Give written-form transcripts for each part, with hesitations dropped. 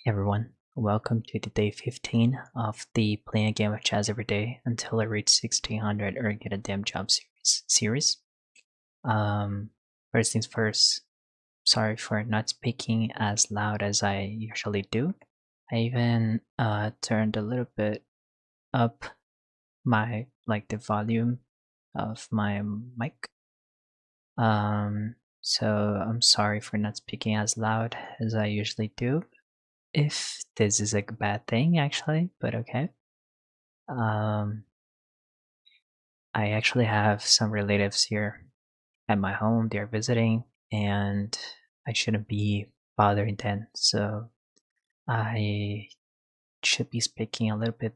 Hey everyone, welcome to the day 15 of the Playing a Game of Chess Every Day Until I Reach 1600 or Get a Damn Job series. First things first, sorry for not speaking as loud as I usually do. I even turned a little bit up the volume of my mic. So I'm sorry for not speaking as loud as I usually do. If this is a bad thing, actually, but okay. Um, I actually have some relatives here at my home. They're visiting, and I shouldn't be bothering them. So I should be speaking a little bit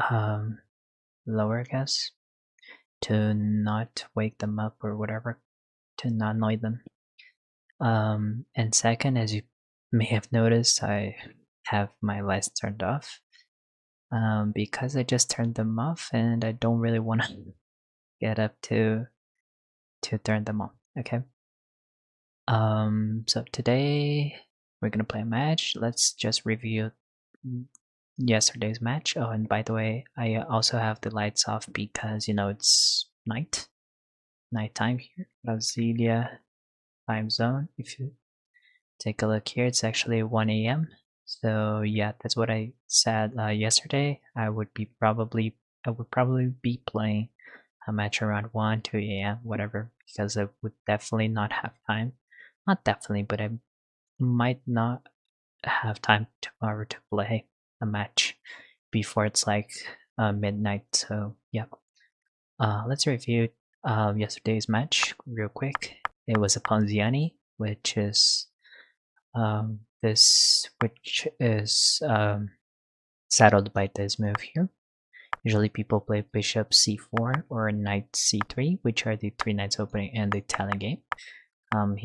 um, lower, I guess, to not wake them up or whatever, to not annoy them. And second, as you may have noticed, I have my lights turned off because I just turned them off and I don't really want to get up to turn them on. Okay. So today we're gonna play a match. Let's just review yesterday's match. Oh, and by the way, I also have the lights off because it's nighttime here, Brasilia time zone. If you take a look here, it's actually 1 a.m. So yeah, that's what I said yesterday. I would probably be playing a match around 1, 2 a.m., whatever, because I would definitely not have time. Not definitely, but I might not have time tomorrow to play a match before it's like midnight. So yeah, let's review yesterday's match real quick. It was a Ponziani, which is settled by this move here. Usually people play bishop c4 or knight c3, which are the three knights opening in the Italian game. My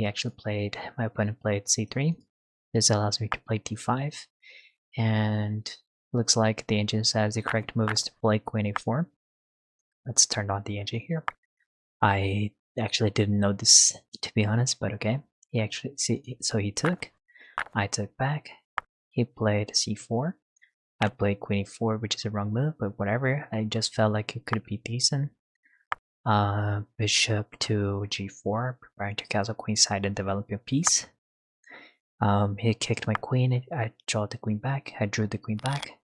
opponent played c3. This allows me to play d5, and looks like the engine says the correct move is to play queen a4. Let's turn on the engine here. I actually didn't know this, to be honest, but okay. So he took, I took back, he played c4, I played queen e4, which is a wrong move, but whatever. I just felt like it could be decent. Bishop to g4, preparing to castle queenside and develop a piece. He kicked my queen. I drew the queen back. I drew the queen back.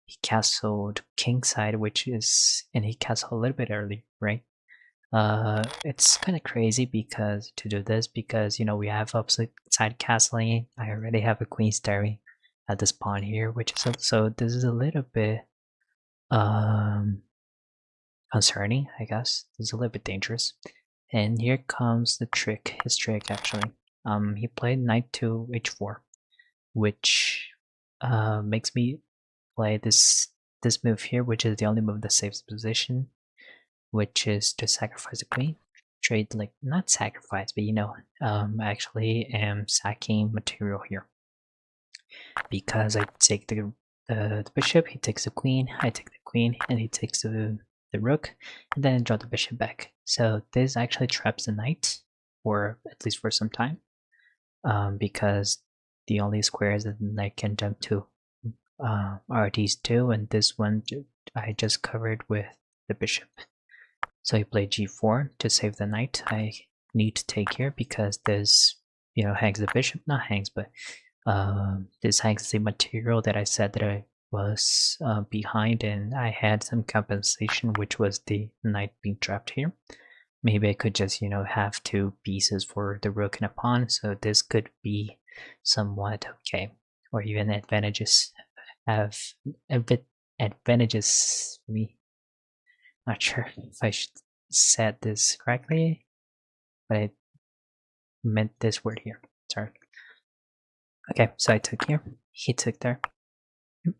He castled kingside, and he castled a little bit early, right? It's kind of crazy because we have opposite side castling. I already have a queen staring at this pawn here, this is a little bit concerning, I guess. This is a little bit dangerous. And here comes his trick actually. He played knight to h4, which makes me play this move here, which is the only move that saves the position, which is to sacrifice the queen. Trade, like, not sacrifice, but I actually am sacking material here because I take the bishop, he takes the queen, I take the queen, and he takes the rook, and then I draw the bishop back. So this actually traps the knight, or at least for some time, because the only squares that the knight can jump to are these two, and this one I just covered with the bishop. So he played g4 to save the knight. I need to take here because this, hangs the bishop. Not hangs, but this hangs the material that I said that I was behind, and I had some compensation, which was the knight being trapped here. Maybe I could just, have two pieces for the rook and a pawn, so this could be somewhat okay, or even advantages. Have a bit advantages for me. Not sure if I should said this correctly, but I meant this word here. Sorry. Okay, so I took here. He took there.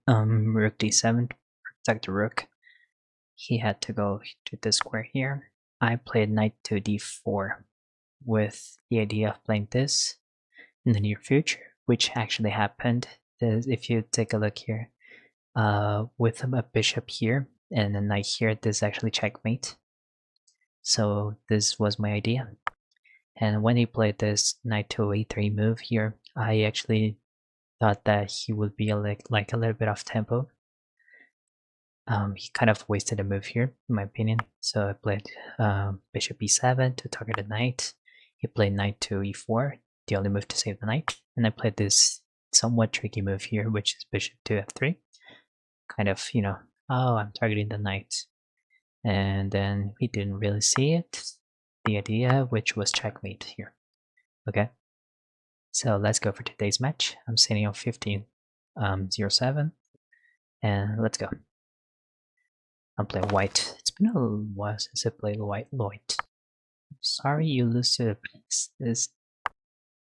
Rook d7, protect the rook. He had to go to this square here. I played knight to d4 with the idea of playing this in the near future, which actually happened. If you take a look here, with a bishop here and a knight here, this actually checkmate. So this was my idea. And when he played this knight to a3 move here, I actually thought that he would be like a little bit off tempo. He kind of wasted a move here, in my opinion. So I played bishop e7 to target the knight. He played knight to e4, the only move to save the knight. And I played this somewhat tricky move here, which is bishop to f3. Kind of, oh, I'm targeting the knight. And then he didn't really see it, the idea, which was checkmate here. Okay, so let's go for today's match. I'm sitting on 15-07, and let's go. I'm playing white. It's been a little while since I played white Lloyd. Sorry you lose to this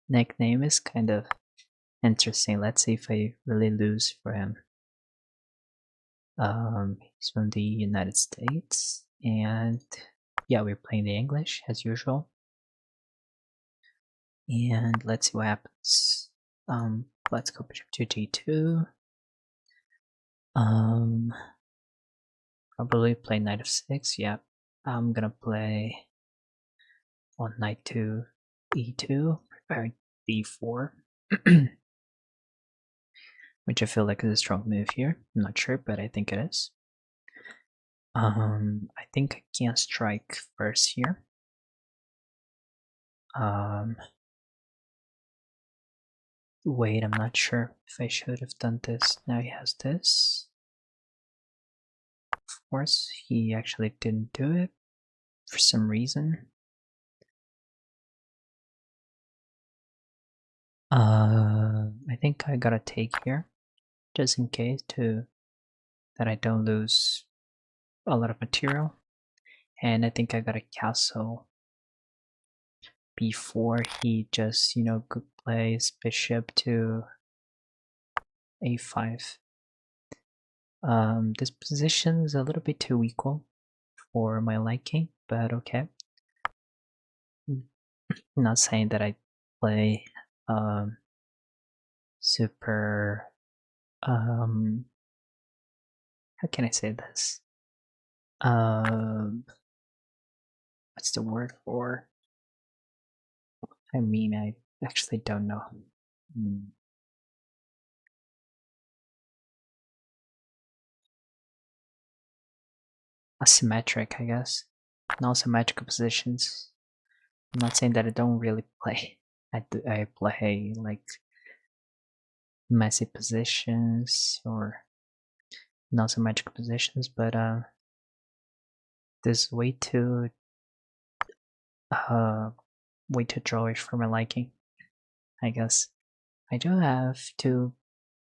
nickname is kind of interesting. Let's see if I really lose for him. He's from the United States, and yeah, we're playing the English as usual. And let's see what happens. Let's go bishop to g2. Probably play knight f6. Yeah, I'm gonna play on knight to e2, preparing b4, which I feel like is a strong move here. I'm not sure, but I think it is. I think I can strike first here. Wait, I'm not sure if I should have done this. Now he has this. Of course, he actually didn't do it for some reason. I think I gotta take here, just in case that I don't lose a lot of material. And I think I gotta castle before he just, plays bishop to a5. This position is a little bit too equal for my liking, but okay. I'm not saying that I play super how can I say this? What's the word for? I mean, I actually don't know. Asymmetric, I guess. Non-symmetrical positions. I'm not saying that I don't really play. I play like messy positions or non-symmetrical positions, but there's way too drawish for my liking, I guess. I do have two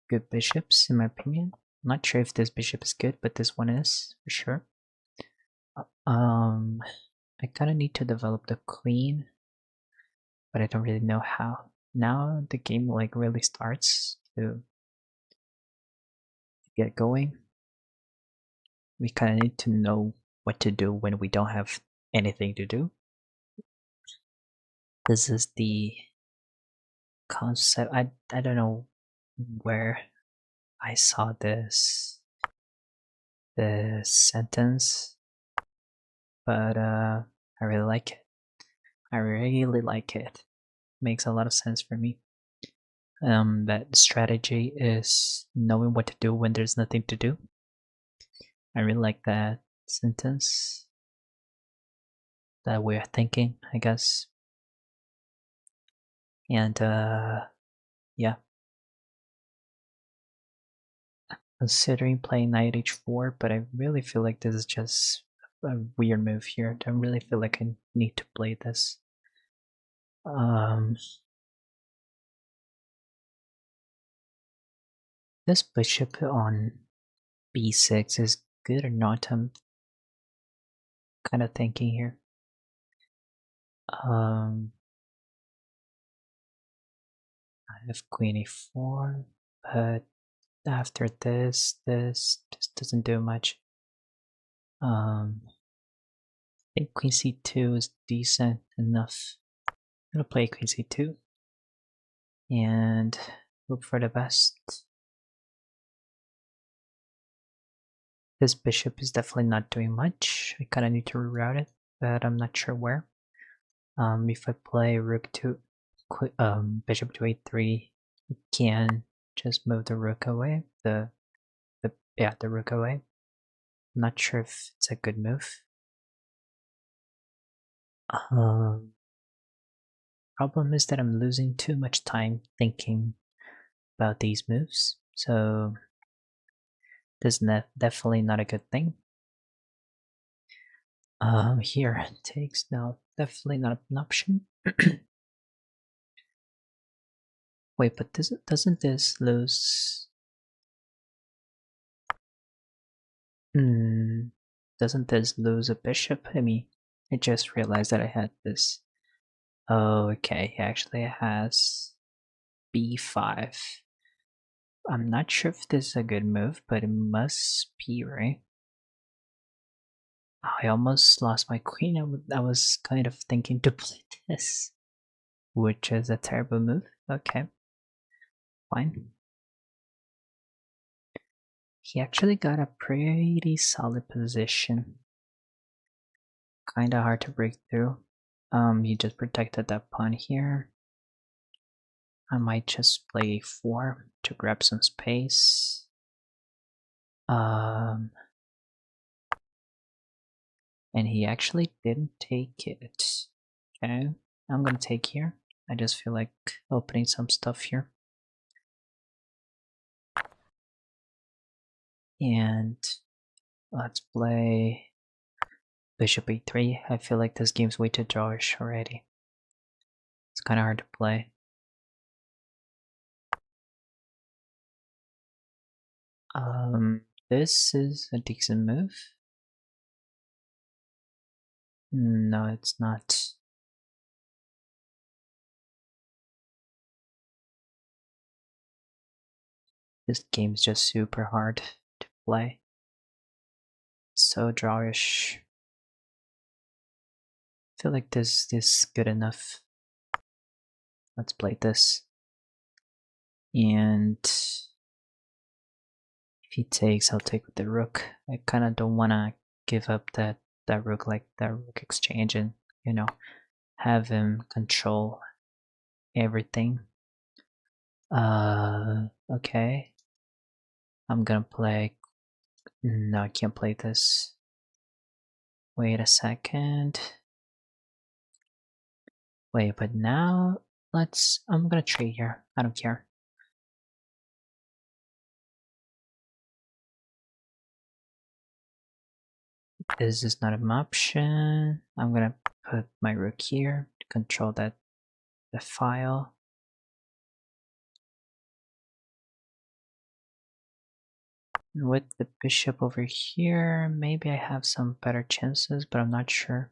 good bishops in my opinion. I'm not sure if this bishop is good, but this one is for sure. I kind of need to develop the queen, but I don't really know how. Now the game like really starts to get going. We kind of need to know what to do when we don't have anything to do. This is the concept. I don't know where I saw this sentence, but I really like it. I really like it. Makes a lot of sense for me. That strategy is knowing what to do when there's nothing to do. I really like that sentence. That way of thinking, I guess. And yeah. Considering playing knight h4, but I really feel like this is just a weird move here. I don't really feel like I need to play this. This bishop on b6 is good or not? I'm kind of thinking here. I have queen e4, but after this just doesn't do much. I think queen c2 is decent enough. I'm gonna play queen c2 and hope for the best. This bishop is definitely not doing much. I kind of need to reroute it, but I'm not sure where. If I play rook to bishop to a3, it can just move the rook away. The rook away. I'm not sure if it's a good move. Problem is that I'm losing too much time thinking about these moves, so this is definitely not a good thing. Here takes no, definitely not an option. Wait, but doesn't this lose? Doesn't this lose a bishop? I mean, I just realized that I had this. Oh, okay, he actually has b5. I'm not sure if this is a good move, but it must be, right? Oh, I almost lost my queen. I was kind of thinking to play this, which is a terrible move. Okay, fine. He actually got a pretty solid position. Kinda hard to break through. He just protected that pawn here. I might just play a4 to grab some space. And he actually didn't take it. Okay, I'm gonna take here. I just feel like opening some stuff here. And let's play bishop e3. I feel like this game's way too drawish already. It's kind of hard to play. This is a decent move. No, it's not. This game's just super hard to play. It's so drawish. I feel like this is good enough. Let's play this. And if he takes, I'll take with the rook. I kind of don't want to give up that rook, like that rook exchange, and have him control everything. Okay. I'm gonna play. No, I can't play this. Wait a second. Wait, but now I'm gonna trade here. I don't care. This is not an option. I'm gonna put my rook here to control the file. With the bishop over here, maybe I have some better chances, but I'm not sure.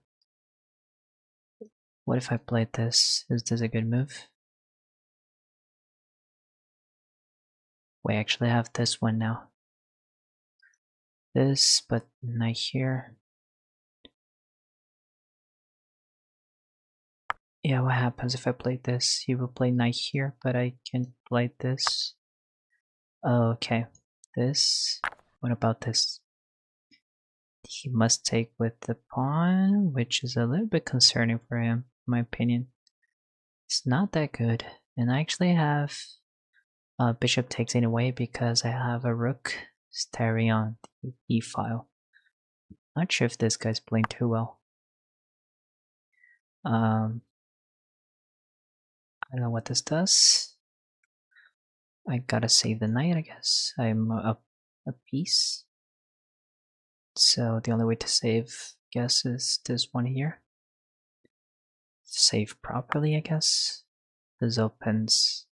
What if I played this? Is this a good move? Wait, actually I have this one now. This, but not here. Yeah, what happens if I play this? He will play knight here, but I can play this. Oh, okay. This. What about this? He must take with the pawn, which is a little bit concerning for him, in my opinion. It's not that good. And I actually have bishop takes anyway because I have a rook staring on the e file. Not sure if this guy's playing too well. I don't know what this does. I gotta save the knight, I guess. I'm up a piece. So the only way to save, I guess, is this one here. Save properly, I guess. This opens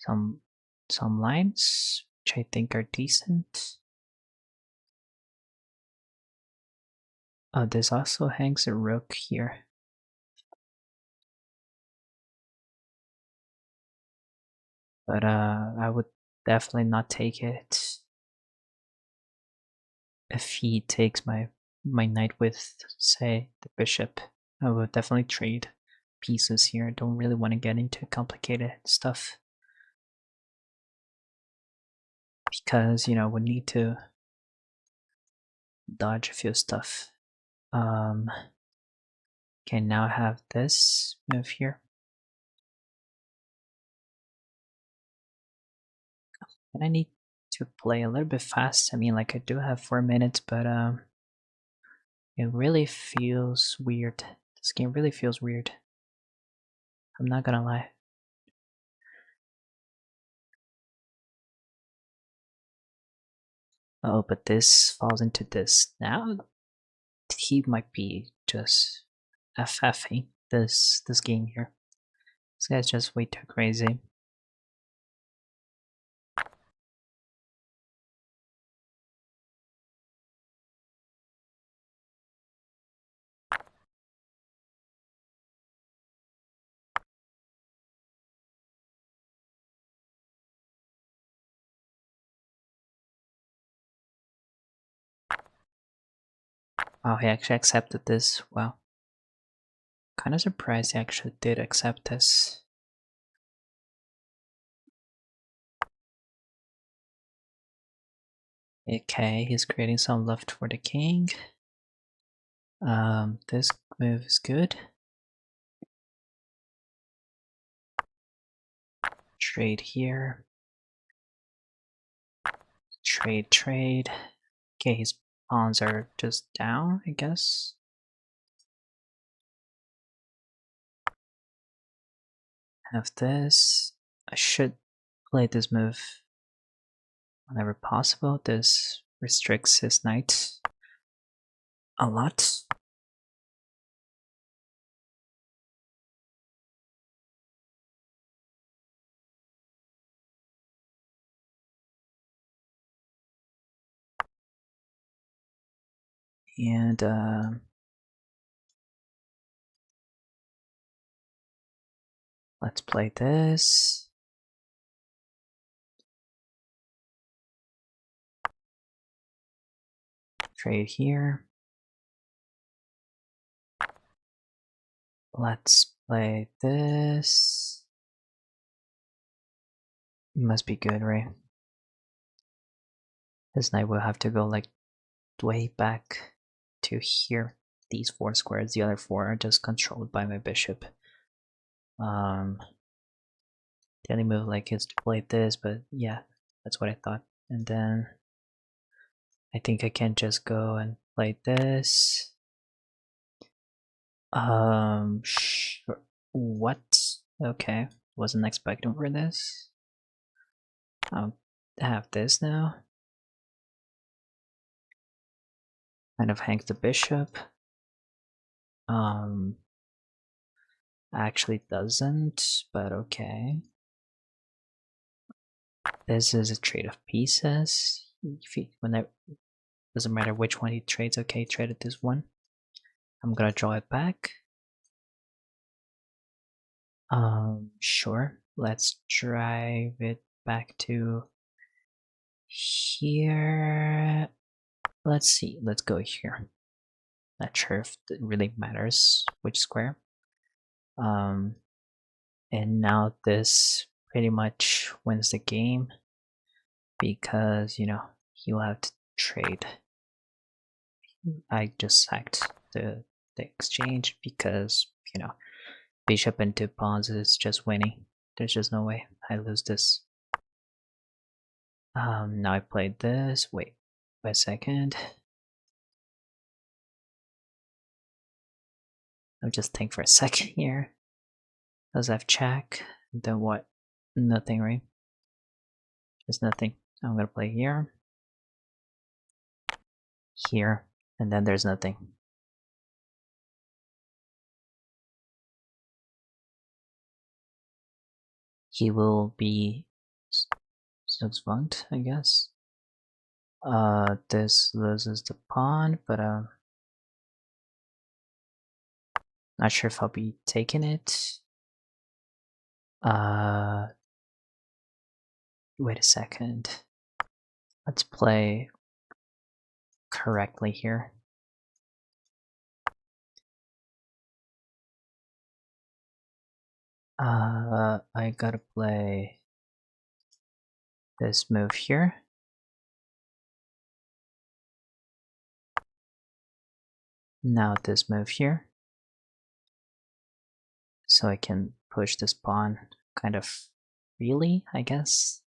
some lines, which I think are decent. Oh, this also hangs a rook here. But I would definitely not take it if he takes my knight with, say, the bishop. I would definitely trade pieces here. I don't really want to get into complicated stuff because we need to dodge a few stuff. Okay, now I have this move here. And I need to play a little bit fast. I mean, like I do have 4 minutes, but it really feels weird. This game really feels weird. I'm not gonna lie. Oh, but this falls into this. Now he might be just FFing this game here. This guy's just way too crazy. Oh, he actually accepted this. Wow. Kind of surprised he actually did accept this. Okay, he's creating some left for the king. This move is good. Trade here. Trade. Okay, his pawns are just down, I guess. Have this. I should play this move whenever possible. This restricts his knight a lot. And let's play this. Trade here. Let's play this. Must be good, right? This knight will have to go like way back to here. These 4 squares, the other 4 are just controlled by my bishop. The only move like is to play this, but yeah, that's what I thought. And then I think I can just go and play this. Sure. What? Okay, wasn't expecting for this. I'll have this now. Kind of hangs the bishop. Actually doesn't, but okay. This is a trade of pieces. Doesn't matter which one he trades. Okay, traded this one. I'm gonna draw it back. Sure. Let's drive it back to here. Let's see. Let's go here. Not sure if it really matters which square. And now this pretty much wins the game because he will have to trade. I just sacked the exchange because bishop and 2 pawns is just winning. There's just no way I lose this. Now I played this. Wait a second. I'll just think for a second here. Does I have check? Then what? Nothing, right? Just nothing. I'm gonna play here, here, and then there's nothing. He will be Zugzwanged, I guess. This loses the pawn, but not sure if I'll be taking it. Wait a second. Let's play correctly here. I gotta play this move here. Now this move here. So I can push this pawn kind of freely, I guess.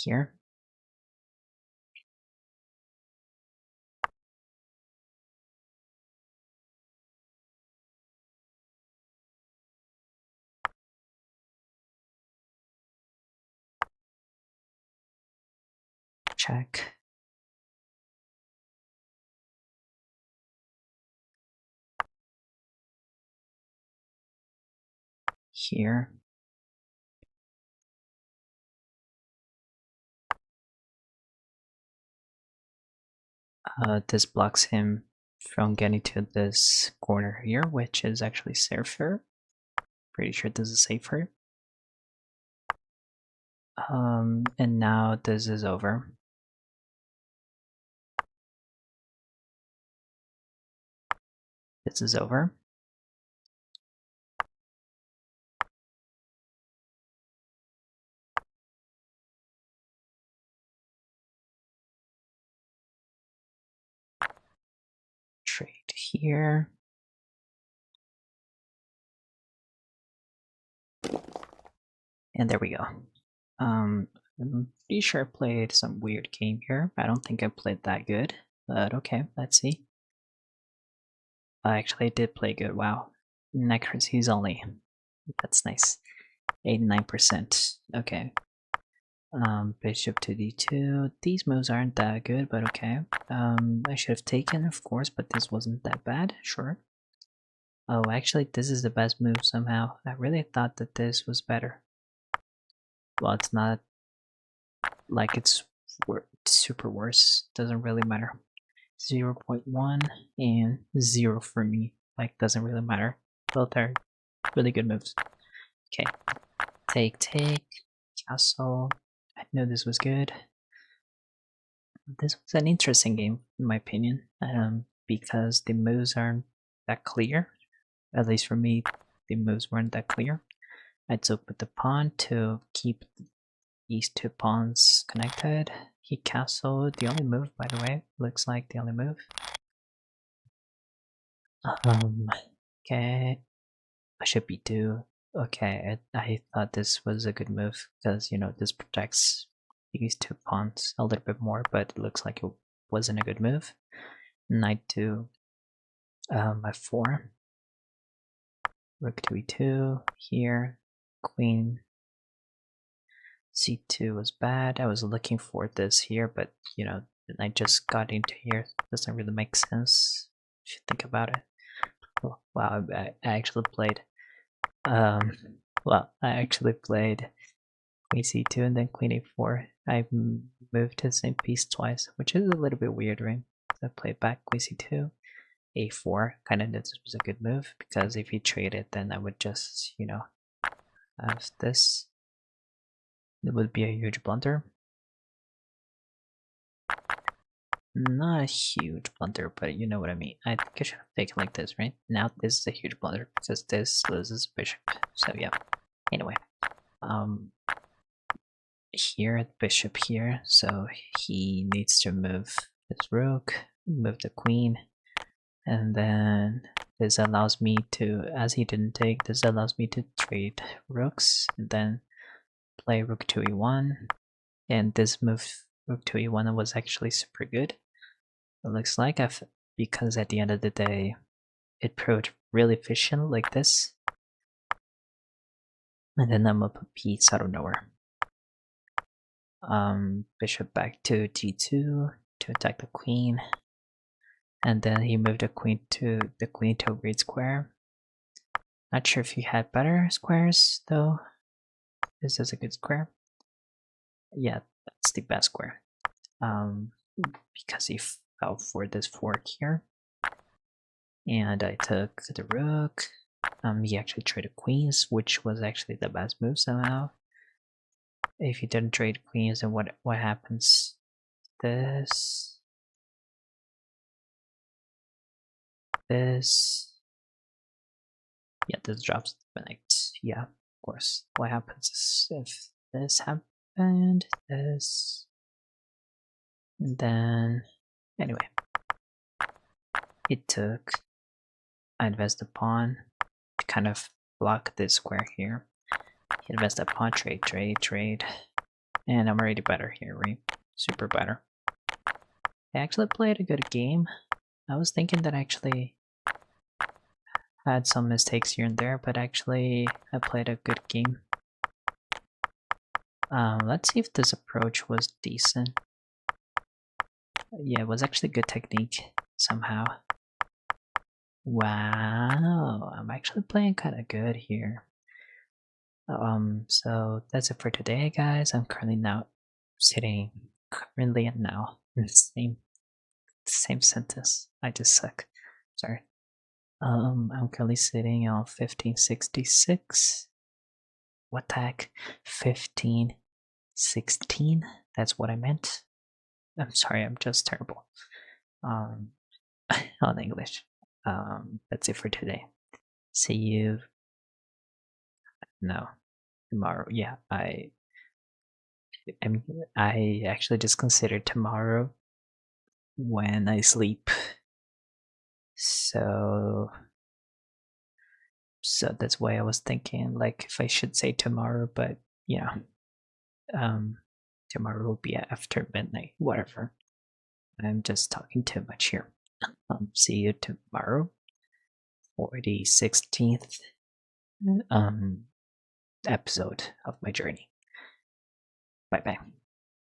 here. Check. Here. This blocks him from getting to this corner here, which is actually safer. Pretty sure this is safer. And now this is over. This is over. Trade here. And there we go. I'm pretty sure I played some weird game here. I don't think I played that good, but okay, let's see. I actually did play good. Wow. Accuracy's only. That's nice. 89%. Okay. Bishop to d2. These moves aren't that good, but okay. I should have taken, of course, but this wasn't that bad. Sure. Oh, actually, this is the best move somehow. I really thought that this was better. Well, it's not like it's super worse. Doesn't really matter. 0.1 and 0 for me. Like, doesn't really matter. Both are really good moves. Okay. Take. Castle. I know this was good. This was an interesting game, in my opinion, because the moves aren't that clear. At least for me, the moves weren't that clear. I took with the pawn to keep these two pawns connected. He castled. The only move, by the way, looks like the only move. Okay. Bishop b2. Okay, I thought this was a good move because, you know, this protects these two pawns a little bit more, but it looks like it wasn't a good move. Knight to f4. Rook to e2 here. Queen c2 was bad. I was looking for this here, but you know, I just got into here. Doesn't really make sense if you think about it. Oh, wow, I actually played well, I actually played Queen c2 and then Queen a4. I moved the same piece twice, which is a little bit weird, right? So I played back Queen c2, a4. Kind of this was a good move because if he traded, then I would just, you know, have this. It would be a huge blunder. Not a huge blunder, but you know what I mean. I think I should have taken like this, right? Now this is a huge blunder because this loses bishop. So yeah. Anyway, here bishop here, so he needs to move his rook, move the queen, and then this allows me to, as he didn't take, this allows me to trade rooks and then play rook to e1, and this move rook to e1 was actually super good. It looks like because at the end of the day it proved really efficient like this, and then I'm up a piece out of nowhere. Bishop back to g2 to attack the queen, and then he moved the queen to a great square. Not sure if he had better squares though. This is a good square. Yeah, that's the best square. Because he fell for this fork here, and I took the rook. He actually traded queens, which was actually the best move somehow. If he didn't trade queens, then what happens? This. Yeah, this drops the knight. Yeah, of course. What happens is if this happened, this, and then anyway, it took. I invest the pawn to kind of block this square here. He invests a pawn, trade. And I'm already better here, right? Super better. I actually played a good game. I was thinking that I actually had some mistakes here and there, but actually I played a good game. Let's see if this approach was decent. Yeah, it was actually good technique somehow. Wow, I'm actually playing kind of good here. So that's it for today, guys. I'm currently now sitting currently and now in the same sentence. I just suck. Sorry. I'm currently sitting on 1566. What the heck? 1516? That's what I meant. I'm sorry, I'm just terrible. On English. That's it for today. See you. No, tomorrow. Yeah, I actually just considered tomorrow when I sleep. So that's why I was thinking like if I should say tomorrow, but yeah. Tomorrow will be after midnight, whatever. I'm just talking too much here. See you tomorrow for the 16th episode of my journey. Bye bye.